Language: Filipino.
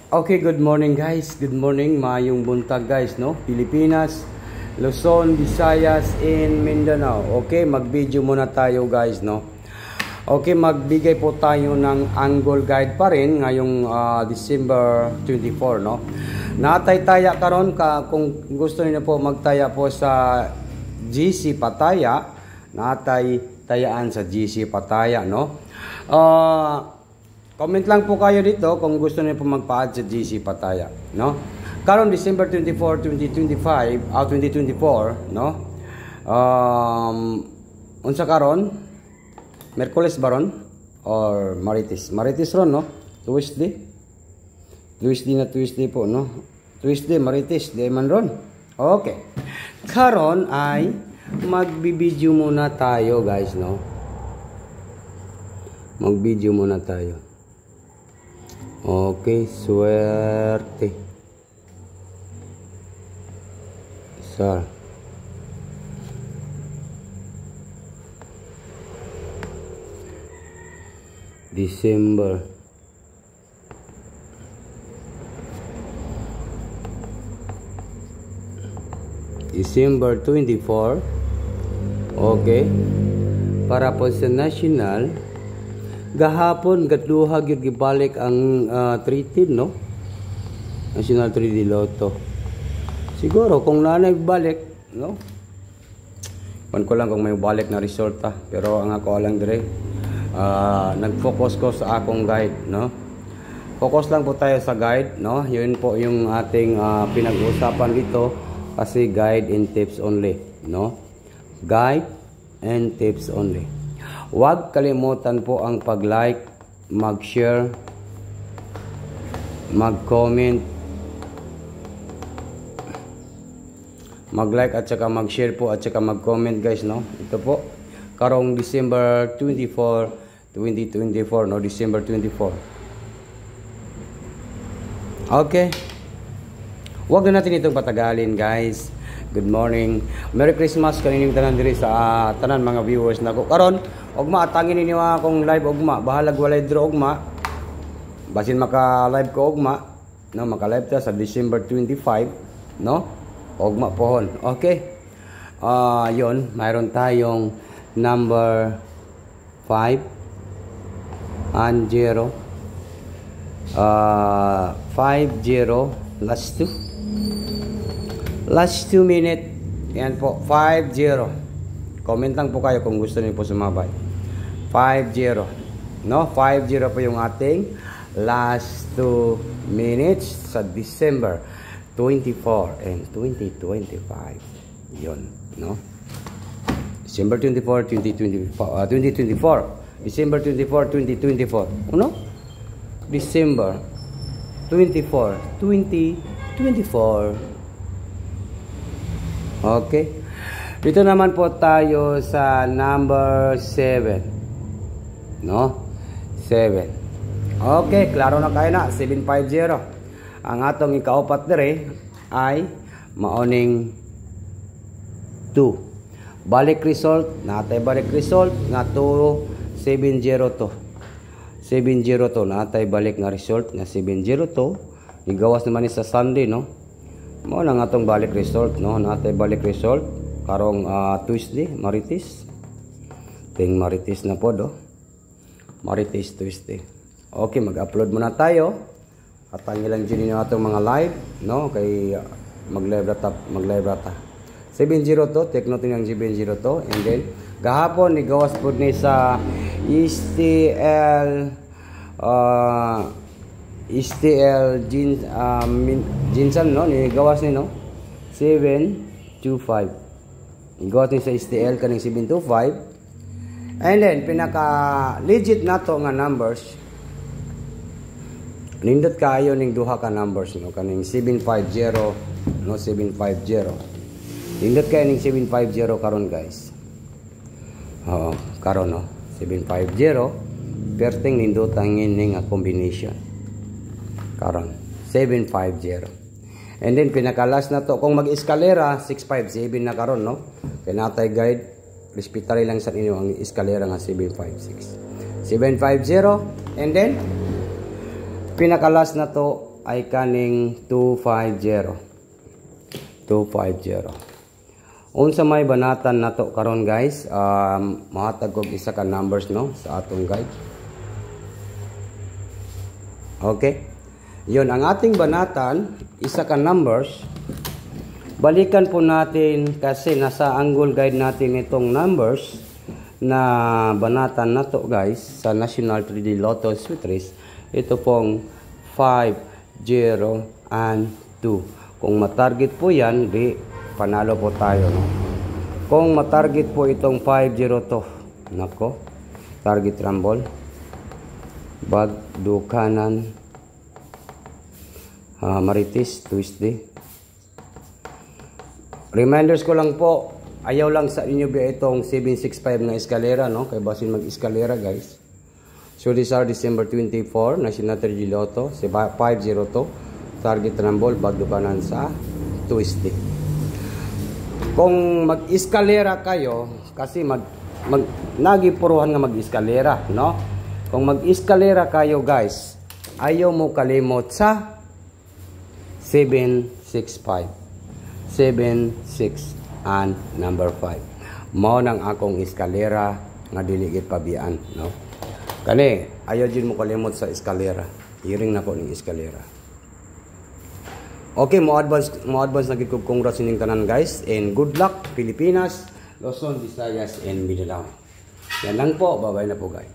Okay, good morning guys. Good morning, mayong buntag guys, no? Pilipinas, Luzon, Visayas, and Mindanao. Okay, mag-video muna tayo guys, no? Okay, magbigay po tayo ng angle guide pa rin ngayong December 24, no? Natay-taya karon ka kung gusto niyo po magtaya po sa GC Pataya, natay-tayaan sa GC Pataya, no? Comment lang po kayo dito kung gusto niyo po magpa-add sa GC Pataya, no? Karon December 24, 2025, 2024, no? Unsa karon? Merkules baron or Marites? Marites ron, no? Tuesday. Tuesday po, no? Tuesday, Marites, di man ron. Okay. Karon ay magbibideo muna tayo, guys, no? Mag-video muna tayo. Okay, suerte. Sir. December. December 24. Okay. Para po sa national, gahapon gatluha gyud gibalik ang 3-10, no? National 3D Lotto. Siguro kung nanay balik, no? Pan ko lang kung may balik na resulta, pero ang ako lang dire nag-focus ko sa akong guide, no? Focus lang po tayo sa guide, no? Yun po yung ating pinag-uusapan dito kasi guide and tips only, no? Guide and tips only. Huwag kalimutan po ang pag-like, mag-share, mag-comment, mag-like at saka mag-share po at saka mag-comment guys, no? Ito po, karong December 24, 2024, no? December 24. Okay. Huwag na natin itong patagalin guys. Good morning. Merry Christmas kanining tanan diri sa tanan mga viewers nako. Karon, ugma atangin ninyo akong live ugma. Bahalag walay draw ugma. Basin maka-live ko ugma, no, maka-live ta sa December 25, no? Ugma pohon. Okay. Yon, mayroon tayong number 5 and 0. 5-0 last 2. Last 2 minutes. Yan po, 5-0. Comment lang po kayo kung gusto niyo po sumabay. 5-0. No, 5-0 po yung ating last 2 minutes sa December 24 and 2025. Yun, no? December 24, 2024. December 24, 2024. Ano? December 24, 2024. Okay. Dito naman po tayo sa number 7. No? 7. Okay, klaro na kayo na. 750. Ang atong ikaupat dire ay maoning 2. Balik result. Natay balik result. Nga 2, 7-0 to. 7-0 to. Natay balik nga result. Nga 7-0 to. Igawas naman ni sa Sunday, no? Mo lang atong balik result, no? Natay balik result karong Tuesday, Marites. Ting Marites na po do. Marites Tuesday. Okay, mag-upload muna tayo. At ang ilang dyan atong mga live, no? Kay mag-live rata. 7-0 to, take note ng 7-0 to. And then gahapon ni gawas po ni sa STL Jinsan, no? Ni gawas ni, no? 725. Gawas ni sa STL kaning 725. And then pinaka legit nato nga numbers. Nindot kayo ning duha ka numbers, no? Kaning 750, no? 750. Nindot kayo ning 750 karon guys. Oo, karon, no? 750. Perting nindot ang ning combination. Karon 750. And then pinakalas na to kung mag-eskalera 657 na karon, no? Kay natay guide, respetary lang sa inyo ang eskalera nga 756. 750 and then pinakalas na to po ay kaning 250. 250. Unsa may banatan nato karon guys, mahatag kog isa ka numbers no sa atong guide. Okay? Yun ang ating banatan, isa ka numbers. Balikan po natin kasi nasa angle guide natin itong numbers na banatan na to guys sa National 3D Lotto Sweet Race. Ito pong 5, 0, and 2. Kung matarget po yan, di panalo po tayo. No? Kung matarget po itong 5, 0 to, nako, target rumble, bag, dukanan, maritis, twisty. Reminders ko lang po, ayaw lang sa inyo ba itong 765 na eskalera, no? Kaya basin mag-eskalera, guys. So, these are December 24, National 3D Lotto, 502, target rumble, bagdukanan sa twisty. Kung mag-eskalera kayo, kasi nagipuruhan nga mag-eskalera, no? Kung mag-eskalera kayo, guys, ayaw mo kalimot sa 765. 7, 6, and number 5. Mao nang akong eskalera nga dili gid pabian, no? Kani ayaw jud mo kalimot sa eskalera. Iring na ko ning eskalera. Okay, mo advance na gid ko congrats ning tanan guys, and good luck Pilipinas, Luzon, Visayas, and Mindanao. Yan lang po, bye-bye na po guys.